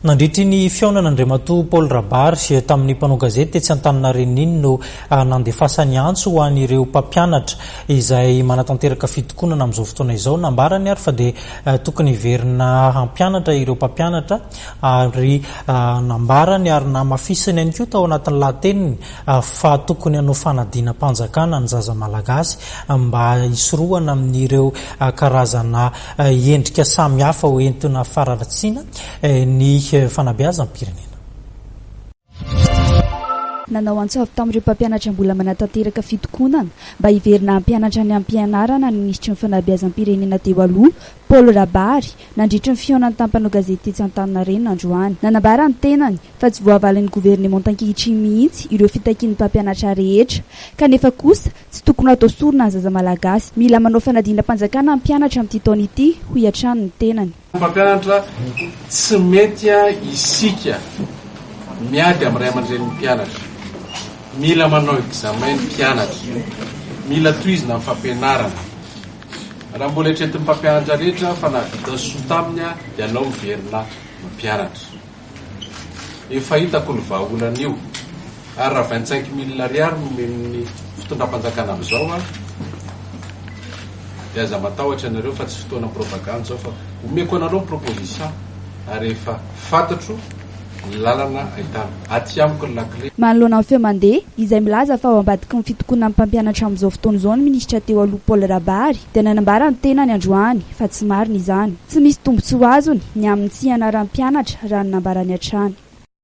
Nandritry ny fiaonan'Andriamatoa Paul Rabary tamin'ny mpanao gazety tsy Antaninareniny no nandefasany antso ho an'ireo mpampianatra izay manatanteraka fitokonana amin'izao fotoana izao. Nambarany ary fa dia tokony hiverina hampianatra ireo mpampianatra ary nambarany ary namafisiny ihany koa tao anatin'ny lahateniny fa tokony hanao fanadinam-panjakana ny zaza malagasy mba hisorohana amin'ireo karazana endrika samihafa ho entina fararatsiana ny fanabeazam-pirenena. Nanao antsavy tamin'ireo mpampianatra mbola manatanteraka fitokonana mba hiverina hampianatra ny ampianarana ny ministry ny fanabeazam-pirenena teo aloha Paul Rabary nandritry ny fihaonany tampanao gazety tsy Antaninarenina androany. Nanambara ny tenany fa tsy voavalin'ny governemanta ankehitriny mihitsy ireo fitakian'ny mpampianatra rehetra kanefa kosa tsy tokony atao sorona ny zaza malagasy. Mila manao fanadinam-panjakana ny mpianatra amin'ity taona ity ho iatrano ny tenany. Mpampianatra tsy mety isika miady amin'ny ray aman-dren'ny mpianatra. Mila manao examen mpianatra, mila tohizina amin'ny fampianarana. Raha mbola etretin'ny mpampianatra rehetra fa navita soa taminy dia anao miverina mpianatra. Efa hitako ny vahaolana io ary raha 25,000 ariary nomen'ny fitondram-panjakana amin'izao dia aza matahotra anareo fa tsy fotoana propaganda zao fa omeko anareo proposition ary efa fantatro lalana ahitana aty amiko ny lakile. Manoloana amin'ny feo mandeha izay milaza fa ao ambadiky ny fitokonana amin'ny mpampianatra amin'izao fotoana izao ny ministra teo aloha Paul Rabary dia nanambara ny tenany androany fa tsy marina izany. Tsy misy tombontsoa azony ny amin'ny tsy ianaran'ny mpianatra raha ny nambarany hatrany.